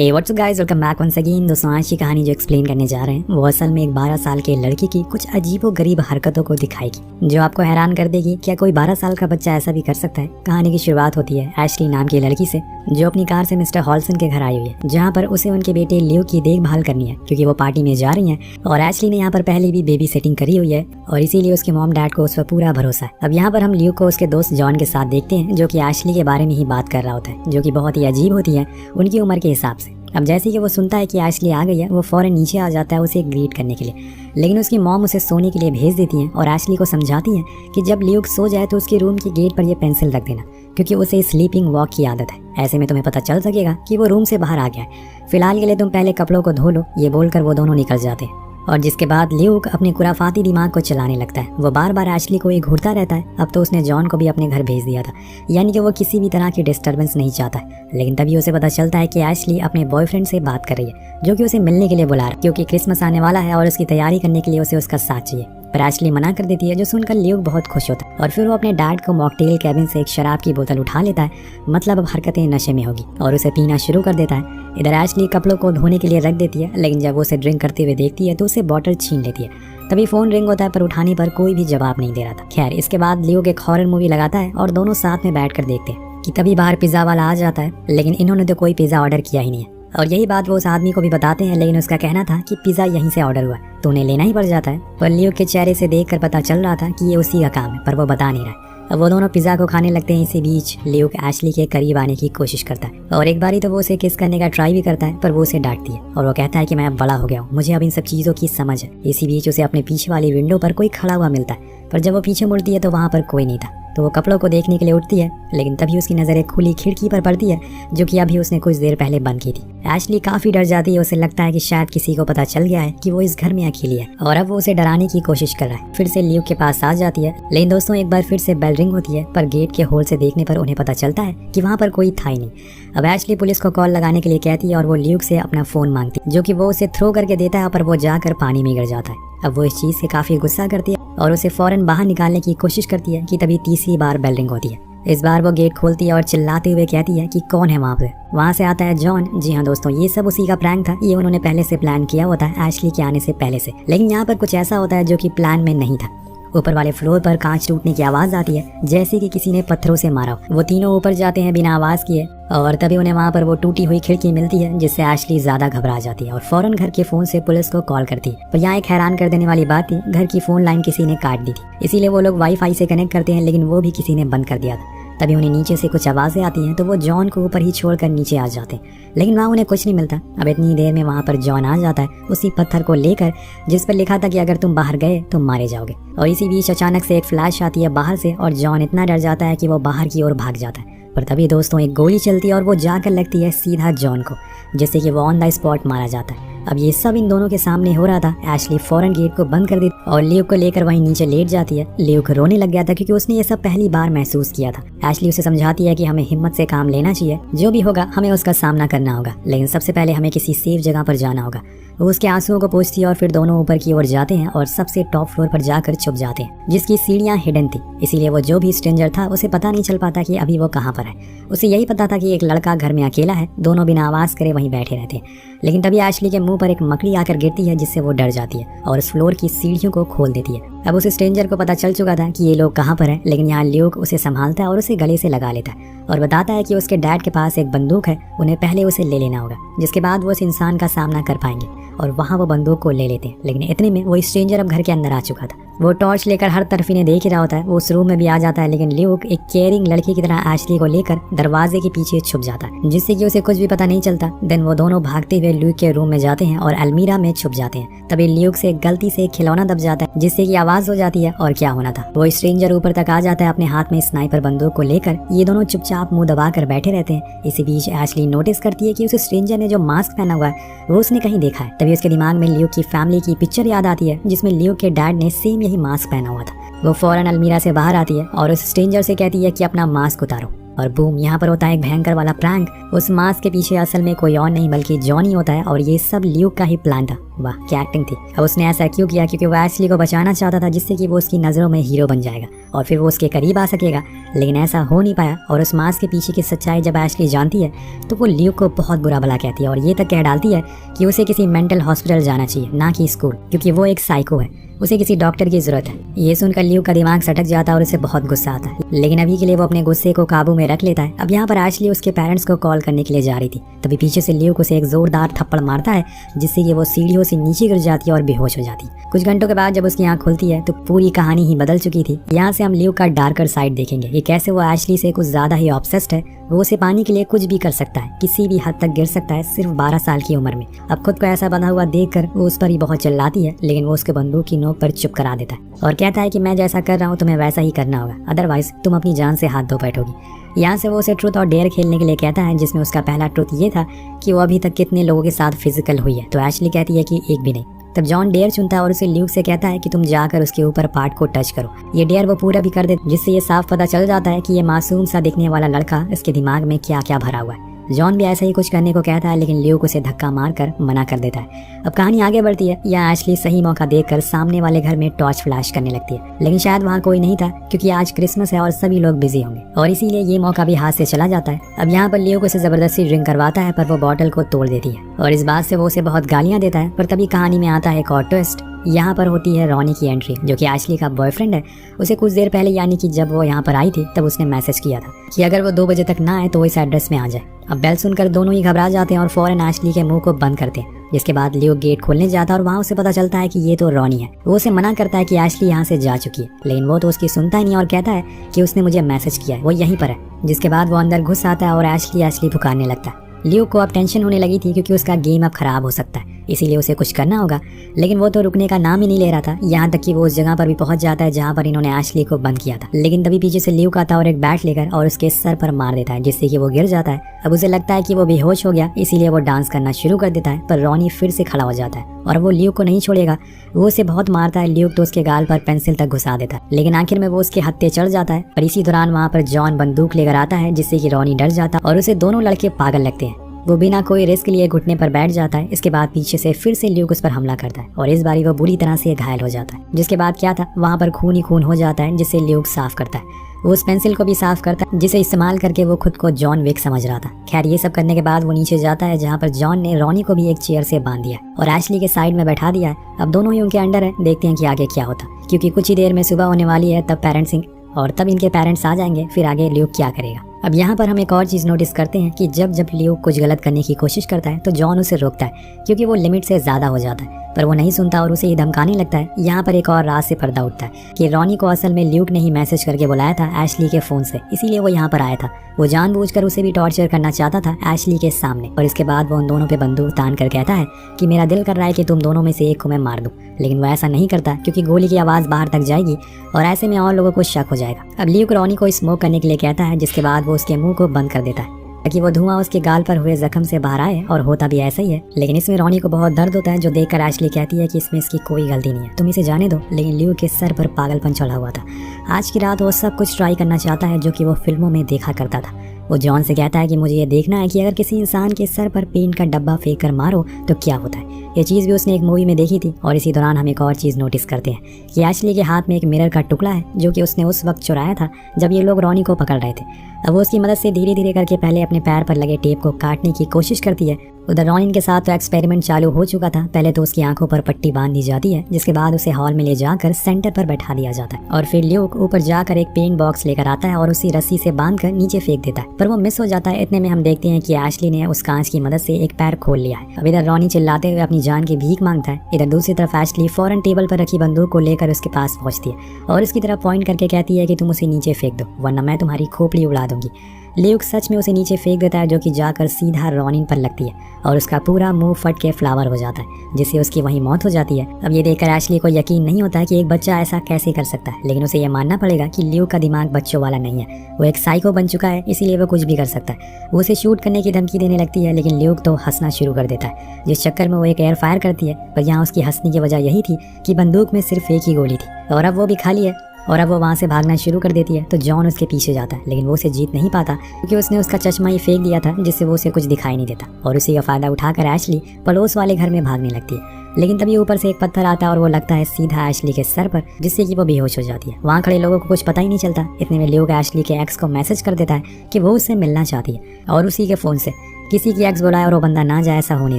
हे what's up guys, welcome back once again. दोस्तों, आज की कहानी जो एक्सप्लेन करने जा रहे हैं वो असल में एक 12 साल के लड़के की कुछ अजीबोगरीब हरकतों को दिखाएगी जो आपको हैरान कर देगी। क्या कोई 12 साल का बच्चा ऐसा भी कर सकता है? कहानी की शुरुआत होती है एशली नाम की लड़की से जो अपनी कार से मिस्टर हॉल्सन के घर आई हुई है, जहाँ पर उसे उनके बेटे लियो की देखभाल करनी है क्योंकि वो पार्टी में जा रही है और एशली ने यहाँ पर पहले भी बेबी सेटिंग करी हुई है और इसीलिए उसके मॉम डैड को उस पर पूरा भरोसा है। अब यहाँ पर हम लियो को उसके दोस्त जॉन के साथ देखते हैं जो कि एशली के बारे में ही बात कर रहा होता है, जो कि बहुत ही अजीब होती है उनकी उम्र के हिसाब से। अब जैसे कि वो सुनता है कि एशली आ गई है, वो फौरन नीचे आ जाता है उसे ग्रीट करने के लिए, लेकिन उसकी मॉम उसे सोने के लिए भेज देती है और एशली को समझाती है कि जब लियो सो जाए तो उसके रूम के गेट पर ये पेंसिल रख देना क्योंकि उसे स्लीपिंग वॉक की आदत है। ऐसे में तुम्हें पता चल सकेगा कि वो रूम से बाहर आ गया है। फिलहाल के लिए तुम पहले कपड़ों को धो लो, ये बोलकर वो दोनों निकल जाते हैं और जिसके बाद ल्यूक अपने खुराफाती दिमाग को चलाने लगता है। वो बार बार एशली को ही घूरता रहता है। अब तो उसने जॉन को भी अपने घर भेज दिया था, यानी कि वो किसी भी तरह की डिस्टर्बेंस नहीं चाहता है। लेकिन तभी उसे पता चलता है कि एशली अपने बॉयफ्रेंड से बात कर रही है जो कि उसे मिलने के लिए बुला रहा है क्योंकि क्रिसमस आने वाला है और उसकी तैयारी करने के लिए उसे उसका साथ चाहिए। पर एशली मना कर देती है, जो सुनकर ल्यूक बहुत खुश होता है और फिर वो अपने डैड को मॉकटेल कैबिन से एक शराब की बोतल उठा लेता है। मतलब अब हरकतें नशे में होगी और उसे पीना शुरू कर देता है। इधर एशली कपड़ों को धोने के लिए रख देती है, लेकिन जब वो उसे ड्रिंक करते हुए देखती है तो उसे बॉटल छीन लेती है। तभी फोन रिंग होता है पर उठाने पर कोई भी जवाब नहीं दे रहा था। खैर, इसके बाद ल्यूक एक हॉरर मूवी लगाता है और दोनों साथ में बैठकर देखते हैं कि तभी बाहर पिज्जा वाला आ जाता है, लेकिन इन्होंने तो कोई पिज्जा ऑर्डर किया ही नहीं है। और यही बात वो उस आदमी को भी बताते हैं, लेकिन उसका कहना था कि पिज्जा यहीं से ऑर्डर हुआ है तो उन्हें लेना ही पड़ जाता है। पर ल्यूक के चेहरे से देखकर पता चल रहा था कि ये उसी का काम है, पर वो बता नहीं रहा है। अब वो दोनों पिज्जा को खाने लगते हैं। इसी बीच ल्यूक एशली के करीब आने की कोशिश करता है और एक बारी तो वो उसे किस करने का ट्राई भी करता है, पर वो उसे डांटती है और वो कहता है कि मैं अब बड़ा हो गया हूँ, मुझे अब इन सब चीजों की समझ है। इसी बीच उसे अपने पीछे वाली विंडो पर कोई खड़ा हुआ मिलता है, पर जब वो पीछे मुड़ती है तो वहाँ पर कोई नहीं था। तो वो कपड़ों को देखने के लिए उठती है, लेकिन तभी उसकी नजर एक खुली खिड़की पर पड़ती है जो कि अभी उसने कुछ देर पहले बंद की थी। एशली काफी डर जाती है। उसे लगता है कि शायद किसी को पता चल गया है कि वो इस घर में अकेली है और अब वो उसे डराने की कोशिश कर रहा है। फिर से ल्यूक के पास आ जाती है, लेकिन दोस्तों एक बार फिर से बेल रिंग होती है, पर गेट के होल से देखने पर उन्हें पता चलता है कि वहाँ पर कोई था ही नहीं। अब एशली पुलिस को कॉल लगाने के लिए कहती है और वो ल्यूक से अपना फोन मांगती है जो कि वो उसे थ्रो करके देता है, पर वो जाकर पानी में गिर जाता है। अब वो इस चीज से काफी गुस्सा करती है और उसे फौरन बाहर निकालने की कोशिश करती है कि तभी तीसरी बार बेल रिंग होती है। इस बार वो गेट खोलती है और चिल्लाते हुए कहती है कि कौन है वहाँ पे। वहाँ से आता है जॉन। जी हाँ दोस्तों, ये सब उसी का प्रैंक था। ये उन्होंने पहले से प्लान किया होता है एशली के आने से पहले से, लेकिन यहाँ पर कुछ ऐसा होता है जो कि प्लान में नहीं था। ऊपर वाले फ्लोर पर कांच टूटने की आवाज आती है जैसे कि किसी ने पत्थरों से मारा हो। वो तीनों ऊपर जाते हैं बिना आवाज किए और तभी उन्हें वहाँ पर वो टूटी हुई खिड़की मिलती है जिससे एशली ज्यादा घबरा जाती है और फौरन घर के फोन से पुलिस को कॉल करती है। पर यहाँ एक हैरान कर देने वाली बात थी, घर की फोन लाइन किसी ने काट दी थी, इसीलिए वो लोग वाईफाई से कनेक्ट करते हैं, लेकिन वो भी किसी ने बंद कर दिया था। तभी उन्हें नीचे से कुछ आवाजें आती हैं तो वो जॉन को ऊपर ही छोड़कर नीचे आ जाते हैं, लेकिन वहाँ उन्हें कुछ नहीं मिलता। अब इतनी देर में वहाँ पर जॉन आ जाता है उसी पत्थर को लेकर जिस पर लिखा था कि अगर तुम बाहर गए तो मारे जाओगे। और इसी बीच अचानक से एक फ्लैश आती है बाहर से और जॉन इतना डर जाता है कि वो बाहर की ओर भाग जाता है। पर तभी दोस्तों एक गोली चलती है और वो जाकर लगती है सीधा जॉन को, जिससे कि वो ऑन द स्पॉट मारा जाता है। अब ये सब इन दोनों के सामने हो रहा था। एशली फौरन गेट को बंद कर दी और ल्यूक को लेकर वहीं नीचे लेट जाती है। ल्यूक रोने लग गया था क्योंकि उसने ये सब पहली बार महसूस किया था। एशली उसे समझाती है कि हमें हिम्मत से काम लेना चाहिए, जो भी होगा हमें उसका सामना करना होगा, लेकिन सबसे पहले हमें किसी सेफ जगह पर जाना होगा। वो उसके आंसुओं को पोंछती है और फिर दोनों ऊपर की ओर जाते हैं और सबसे टॉप फ्लोर पर जाकर छुप जाते हैं जिसकी सीढ़ियां हिडन थी, इसीलिए वो जो भी स्ट्रेंजर था उसे पता नहीं चल पाता कि अभी वो कहाँ पर है। उसे यही पता था कि एक लड़का घर में अकेला है। दोनों बिना आवाज करे वहीं बैठे रहते हैं, लेकिन तभी एशली के मुंह पर एक मकड़ी आकर गिरती है जिससे वो डर जाती है और उस फ्लोर की सीढ़ियों को खोल देती है। अब उस स्ट्रेंजर को पता चल चुका था कि ये लोग कहाँ पर हैं, लेकिन यहाँ ल्यूक उसे संभालता है और उसे गले से लगा लेता है और बताता है कि उसके डैड के पास एक बंदूक है, उन्हें पहले उसे ले लेना होगा, जिसके बाद वो उस इंसान का सामना कर पाएंगे। और वहाँ वो बंदूक को ले लेते हैं, लेकिन इतने में वो स्ट्रेंजर अब घर के अंदर आ चुका था। वो टॉर्च लेकर हर तरफ इन्हें देख ही रहा होता है। वो उस रूम में भी आ जाता है, लेकिन ल्यूक एक केयरिंग लड़की की तरह एशली को लेकर दरवाजे के पीछे छुप जाता है जिससे कि उसे कुछ भी पता नहीं चलता। देन वो दोनों भागते हुए ल्यूक के रूम में जाते हैं और अलमीरा में छुप जाते हैं। तभी ल्यूक से गलती से एक खिलौना दब जाता है जिससे कि आवाज हो जाती है और क्या होना था। वो स्ट्रेंजर ऊपर तक आ जाता है अपने हाथ में स्नाइपर बंदूक को लेकर। ये दोनों चुपचाप मुंह दबा कर बैठे रहते हैं। इसी बीच एशली नोटिस करती है कि उस स्ट्रेंजर ने जो मास्क पहना हुआ है वो उसने कहीं देखा है। तभी उसके दिमाग में ल्यूक की फैमिली की पिक्चर याद आती है जिसमें ल्यूक के डैड ने सेम यही मास्क पहना हुआ था। वो फौरन अलमीरा से बाहर आती है और उस स्ट्रेंजर से कहती है कि अपना मास्क उतारो और बूम, यहाँ पर होता है एक भयंकर वाला प्रैंक। उस मास्क के पीछे असल में कोई और नहीं बल्कि जॉन ही होता है और ये सब ल्यूक का ही प्लान था। वाह क्या एक्टिंग थी। अब उसने ऐसा क्यों किया? क्योंकि वो एशली को बचाना चाहता था जिससे कि वो उसकी नज़रों में हीरो बन जाएगा और फिर वो उसके करीब आ सकेगा, लेकिन ऐसा हो नहीं पाया। और उस मास्क के पीछे की सच्चाई जब एशली जानती है तो वो ल्यूक को बहुत बुरा भला कहती है और ये तक कह डालती है कि उसे किसी मेंटल हॉस्पिटल जाना चाहिए, ना कि स्कूल, क्योंकि वो एक साइको है, उसे किसी डॉक्टर की जरूरत है। ये सुनकर ल्यूक का दिमाग सटक जाता है और उसे बहुत गुस्सा आता है, लेकिन अभी के लिए वो अपने गुस्से को काबू में रख लेता है। अब यहाँ पर एशली उसके पेरेंट्स को कॉल करने के लिए जा रही थी, तभी पीछे से ल्यूक उसे एक जोरदार थप्पड़ मारता है जिससे कि वो सीढ़ियों से नीचे गिर जाती है और बेहोश हो जाती है। कुछ घंटों के बाद जब उसकी आंख खुलती है तो पूरी कहानी ही बदल चुकी थी। यहाँ से हम ल्यूक का डार्कर साइड देखेंगे कि कैसे वो एशली से कुछ ज्यादा ही ऑब्सेस्ड है। वो उसे पाने के लिए कुछ भी कर सकता है, किसी भी हद तक गिर सकता है, सिर्फ 12 साल की उम्र में। अब खुद को ऐसा बंधा हुआ देखकर वो उस पर ही बहुत चिल्लाती है, लेकिन वो उसके बंदूक की नोक पर चुप करा देता है और कहता है कि मैं जैसा कर रहा हूँ तुम्हें वैसा ही करना होगा, अदरवाइज तुम अपनी जान से हाथ धो बैठोगी। यहाँ से वो उसे ट्रूथ और डेयर खेलने के लिए कहता है, जिसमें उसका पहला ट्रूथ ये था कि वो अभी तक कितने लोगों के साथ फिजिकल हुई है, तो एशली कहती है कि एक भी नहीं। तब जॉन डेयर चुनता है और उसे ल्यूक से कहता है कि तुम जाकर उसके ऊपर पार्ट को टच करो। ये डेयर वो पूरा भी कर दे, जिससे ये साफ पता चल जाता है कि ये मासूम सा दिखने वाला लड़का इसके दिमाग में क्या क्या भरा हुआ है। जॉन भी ऐसा ही कुछ करने को कहता है, लेकिन ल्यूक उसे धक्का मारकर मना कर देता है। अब कहानी आगे बढ़ती है। यहाँ एशली सही मौका देखकर सामने वाले घर में टॉर्च फ्लैश करने लगती है, लेकिन शायद वहाँ कोई नहीं था क्योंकि आज क्रिसमस है और सभी लोग बिजी होंगे और इसीलिए ये मौका भी हाथ से चला जाता है। अब यहाँ पर ल्यूक उसे जबरदस्ती ड्रिंक करवाता है, पर वो बॉटल को तोड़ देती है और इस बात से वो उसे बहुत गालियां देता है। पर तभी कहानी में आता है एक और ट्विस्ट। यहाँ पर होती है रॉनी की एंट्री, जो कि एशली का बॉयफ्रेंड है। उसे कुछ देर पहले, यानी कि जब वो यहाँ पर आई थी, तब उसने मैसेज किया था कि अगर वो 2 बजे तक ना आए तो इस एड्रेस में आ जाए। अब बेल सुनकर दोनों ही घबरा जाते हैं और फौरन एशली के मुंह को बंद करते हैं, जिसके बाद ल्यूक गेट खोलने जाता है और वहाँ उसे पता चलता है कि ये तो रॉनी है। वो उसे मना करता है कि एशली यहाँ से जा चुकी है, लेकिन वो तो उसकी सुनता ही नहीं और कहता है कि उसने मुझे मैसेज किया है, वो यहीं पर है। जिसके बाद वो अंदर घुस आता है और एशली पुकारने लगता है। ल्यूक को अब टेंशन होने लगी थी क्योंकि उसका गेम अब खराब हो सकता है, इसीलिए उसे कुछ करना होगा, लेकिन वो तो रुकने का नाम ही नहीं ले रहा था। यहाँ तक कि वो उस जगह पर भी पहुंच जाता है जहाँ पर इन्होंने एशली को बंद किया था, लेकिन तभी पीछे से ल्यूक आता है और एक बैट लेकर और उसके सर पर मार देता है, जिससे कि वो गिर जाता है। अब उसे लगता है कि वो बेहोश हो गया, इसीलिए वो डांस करना शुरू कर देता है, पर रॉनी फिर से खड़ा हो जाता है और वो ल्यूक को नहीं छोड़ेगा। वो उसे बहुत मारता है। ल्यूक तो उसके गाल पर पेंसिल तक घुसा देता है, लेकिन आखिर में वो उसके हत्थे चढ़ जाता है। पर इसी दौरान वहाँ पर जॉन बंदूक लेकर आता है, जिससे कि रॉनी डर जाता है और उसे दोनों लड़के पागल लगते हैं। वो बिना कोई रिस्क लिए घुटने पर बैठ जाता है। इसके बाद पीछे से फिर से ल्यूक उस पर हमला करता है और इस बारी वो बुरी तरह से घायल हो जाता है। जिसके बाद क्या था, वहाँ पर खून ही खून हो जाता है, जिसे ल्यूक साफ करता है। वो उस पेंसिल को भी साफ करता है, जिसे इस्तेमाल करके वो खुद को जॉन विक समझ रहा था। खैर ये सब करने के बाद वो नीचे जाता है, जहाँ पर जॉन ने रॉनी को भी एक चेयर से बांध दिया और एशली के साइड में बैठा दिया है। अब दोनों ही उनके अंडर है। देखते हैं कि आगे क्या होता, क्योंकि कुछ ही देर में सुबह होने वाली है, तब इनके पेरेंट्स आ जाएंगे। फिर आगे ल्यूक क्या करेगा। अब यहाँ पर हम एक और चीज नोटिस करते हैं कि जब ल्यूक कुछ गलत करने की कोशिश करता है तो जॉन उसे रोकता है, क्योंकि वो लिमिट से ज्यादा हो जाता है, पर वो नहीं सुनता और उसे ही धमकाने लगता है। यहाँ पर एक और राज से पर्दा उठता है कि रॉनी को असल में ल्यूक ने ही मैसेज करके बुलाया था एशली के फोन से, इसीलिए वो यहाँ पर आया था। वो जानबूझकर उसे भी टॉर्चर करना चाहता था एशली के सामने। और इसके बाद वो उन दोनों पे बंदूक तान कर कहता है कि मेरा दिल कर रहा है कि तुम दोनों में से एक को मैं मार दूं, लेकिन वो ऐसा नहीं करता क्योंकि गोली की आवाज बाहर तक जाएगी और ऐसे में और लोगों को शक हो जाएगा। अब ल्यूक रॉनी को स्मोक करने के लिए कहता है, जिसके बाद वो उसके मुंह को बंद कर देता है ताकि वो धुआं उसके गाल पर हुए जख्म से बाहर आए, और होता भी ऐसा ही है। लेकिन इसमें रॉनी को बहुत दर्द होता है, जो देखकर एशली कहती है कि इसमें इसकी कोई गलती नहीं है, तुम इसे जाने दो। लेकिन ल्यूक के सर पर पागलपन चढ़ा हुआ था। आज की रात वो सब कुछ ट्राई करना चाहता है जो कि वो फिल्मों में देखा करता था। वो जॉन से कहता है कि मुझे ये देखना है कि अगर किसी इंसान के सर पर पेंट का डब्बा फेंक कर मारो तो क्या होता है। ये चीज़ भी उसने एक मूवी में देखी थी। और इसी दौरान हम एक और चीज़ नोटिस करते हैं कि एशली के हाथ में एक मिरर का टुकड़ा है, जो कि उसने उस वक्त चुराया था जब ये लोग रॉनी को पकड़ रहे थे। अब वो उसकी मदद से धीरे धीरे करके पहले अपने पैर पर लगे टेप को काटने की कोशिश करती है। उधर रॉनिन के साथ तो एक्सपेरिमेंट चालू हो चुका था। पहले तो उसकी आंखों पर पट्टी बांध दी जाती है, जिसके बाद उसे हॉल में ले जाकर सेंटर पर बैठा दिया जाता है और फिर ल्यूक ऊपर जाकर एक पेंट बॉक्स लेकर आता है और उसी रस्सी से बांधकर नीचे फेंक देता है, पर वो मिस हो जाता है। इतने में हम देखते हैं कि एशली ने उस कांच की मदद से एक पैर खोल लिया है। अब इधर रॉनी चिल्लाते हुए अपनी जान की भीख मांगता है। इधर दूसरी तरफ एशली फौरन टेबल पर रखी बंदूक को लेकर उसके पास पहुंचती है और उसकी तरफ पॉइंट करके कहती है कि तुम उसे नीचे फेंक दो, वरना मैं तुम्हारी खोपड़ी उड़ा दूंगी। ल्यूक सच में उसे नीचे फेंक देता है, जो कि जाकर सीधा रॉनिन पर लगती है और उसका पूरा मुंह फट के फ्लावर हो जाता है, जिससे उसकी वहीं मौत हो जाती है। अब ये देखकर एशली को यकीन नहीं होता है कि एक बच्चा ऐसा कैसे कर सकता है, लेकिन उसे ये मानना पड़ेगा कि ल्यूक का दिमाग बच्चों वाला नहीं है। वो एक साइको बन चुका है, इसीलिए वो कुछ भी कर सकता है। वो उसे शूट करने की धमकी देने लगती है, लेकिन ल्यूक तो हंसना शुरू कर देता है, जिस चक्कर में वो एक एयर फायर करती है। पर यहाँ उसकी हंसने की वजह यही थी कि बंदूक में सिर्फ एक ही गोली थी और अब वो भी खाली है और अब वो वहाँ से भागना शुरू कर देती है तो जॉन उसके पीछे जाता है, लेकिन वो उसे जीत नहीं पाता क्योंकि उसने उसका चश्मा ही फेंक दिया था जिससे वो उसे कुछ दिखाई नहीं देता। और उसी का फायदा उठाकर एशली पड़ोस वाले घर में भागने लगती है, लेकिन तभी ऊपर से एक पत्थर आता है और वो लगता है सीधा एशली के सर पर, जिससे कि वो बेहोश हो जाती है। वहाँ खड़े लोगों को कुछ पता ही नहीं चलता। इतने में ल्यूक एशली के एक्स को मैसेज कर देता है कि वो उससे मिलना चाहती है और उसी के फोन से किसी की एक्स बुलाए और वो बंदा ना जाए ऐसा हो नहीं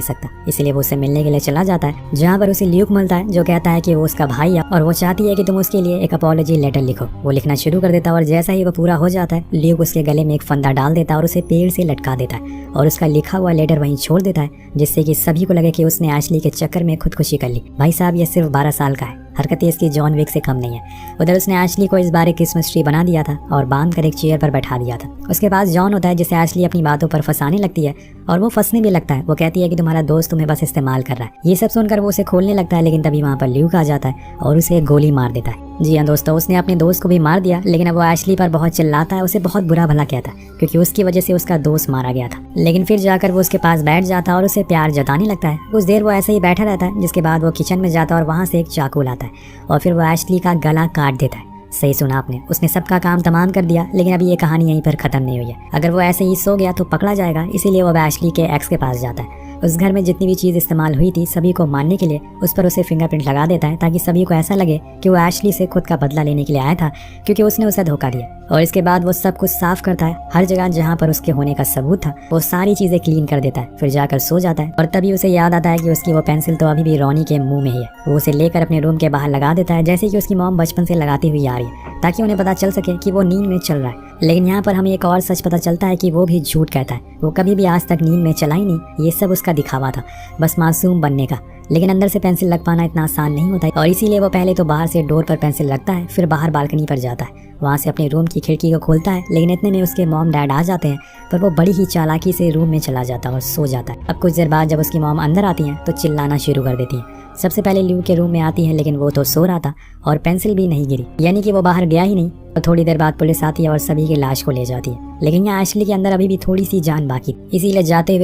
सकता, इसलिए वो उससे मिलने के लिए चला जाता है, जहाँ पर उसे ल्यूक मिलता है जो कहता है कि वो उसका भाई है और वो चाहती है कि तुम उसके लिए एक अपॉलॉजी लेटर लिखो। वो लिखना शुरू कर देता है और जैसा ही वो पूरा हो जाता है ल्यूक उसके गले में एक फंदा डाल देता है और उसे पेड़ से लटका देता है और उसका लिखा हुआ लेटर वहीं छोड़ देता है, जिससे कि सभी को लगे कि उसने एशली के चक्कर में खुदकुशी कर ली। भाई साहब ये सिर्फ 12 साल का है, हरकतें इसकी जॉन विक से कम नहीं है। उधर उसने एशली को इस बार एक क्रिसमस ट्री बना दिया था और बांध कर एक चेयर पर बैठा दिया था। उसके पास जॉन होता है जिसे एशली अपनी बातों पर फंसाने लगती है और वो फंसने भी लगता है। वो कहती है कि तुम्हारा दोस्त तुम्हें बस इस्तेमाल कर रहा है। ये सब सुनकर वो उसे खोलने लगता है, लेकिन तभी वहाँ पर ल्यूक आ जाता है और उसे एक गोली मार देता है। जी हाँ दोस्तों, उसने अपने दोस्त को भी मार दिया, लेकिन अब वो एशली पर बहुत चिल्लाता है, उसे बहुत बुरा भला कहता है क्योंकि उसकी वजह से उसका दोस्त मारा गया था। लेकिन फिर जाकर वो उसके पास बैठ जाता है और उसे प्यार जताने लगता है। कुछ देर वो ऐसे ही बैठा रहता है, जिसके बाद वो किचन में जाता है और वहाँ से एक चाकू लाता है और फिर वो एशली का गला काट देता है। सही सुना आपने, उसने सबका काम तमाम कर दिया, लेकिन अभी ये कहानी यहीं पर खत्म नहीं हुई है। अगर वो ऐसे ही सो गया तो पकड़ा जाएगा, इसीलिए वो अब एशली के एक्स के पास जाता है। उस घर में जितनी भी चीज़ इस्तेमाल हुई थी सभी को मारने के लिए उस पर उसे फिंगरप्रिंट लगा देता है, ताकि सभी को ऐसा लगे कि वो एशली से खुद का बदला लेने के लिए आया था क्योंकि उसने उसे धोखा दिया। और इसके बाद वो सब कुछ साफ करता है, हर जगह जहाँ पर उसके होने का सबूत था वो सारी चीजें क्लीन कर देता है, फिर जाकर सो जाता है। और तभी उसे याद आता है कि उसकी वो पेंसिल तो अभी भी रॉनी के मुंह में ही है। वो उसे लेकर अपने रूम के बाहर लगा देता है, जैसे कि उसकी मॉम बचपन से लगाती हुई आ रही है, ताकि उन्हें पता चल सके कि वो नींद में चल रहा है। लेकिन यहाँ पर हमें एक और सच पता चलता है कि वो भी झूठ कहता है। वो कभी भी आज तक नींद में चला ही नहीं, ये सब उसका दिखावा था, बस मासूम बनने का। लेकिन अंदर से पेंसिल लग पाना इतना आसान नहीं होता है और इसीलिए वो पहले तो बाहर से डोर पर पेंसिल लगता है, फिर बाहर बालकनी पर जाता है, वहाँ से अपने रूम की खिड़की को खोलता है। लेकिन इतने में उसके मॉम डैड आ जाते हैं, पर वो बड़ी ही चालाकी से रूम में चला जाता है और सो जाता है। अब कुछ देर बाद जब उसकी मॉम अंदर आती हैं तो चिल्लाना शुरू कर देती हैं। सबसे पहले ल्यू के रूम में आती है, लेकिन वो तो सो रहा था और पेंसिल भी नहीं गिरी, यानी कि वो बाहर गया ही नहीं। तो थोड़ी देर बाद पुलिस आती है और सभी की लाश को ले जाती है। लेकिन यहाँ एशली के अंदर अभी भी थोड़ी सी जान बाकी, इसीलिए जाते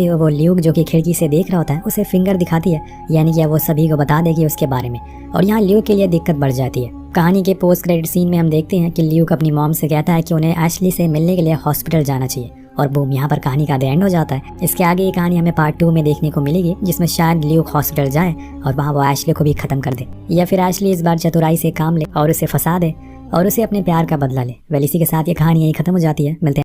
हुए वो ल्यूक जो कि खिड़की से देख रहा होता है उसे फिंगर दिखाती है, यानी कि वो सभी को बता देगी उसके बारे में। और यहाँ ल्यूक के लिए दिक्कत बढ़ जाती है। कहानी के पोस्ट क्रेडिट सीन में हम देखते हैं कि ल्यूक अपनी मॉम से कहता है कि उन्हें एशली से मिलने के लिए हॉस्पिटल जाना चाहिए और बूम, यहाँ पर कहानी का द एंड हो जाता है। इसके आगे ये कहानी हमें पार्ट 2 में देखने को मिलेगी, जिसमें शायद ल्यूक हॉस्पिटल जाए और वहाँ वो एशली को भी खत्म कर दे, या फिर एशली इस बार चतुराई से काम ले और उसे फंसा दे और उसे अपने प्यार का बदला ले। वेल इसी के साथ ये कहानी यही खत्म हो जाती है। मिलते हैं।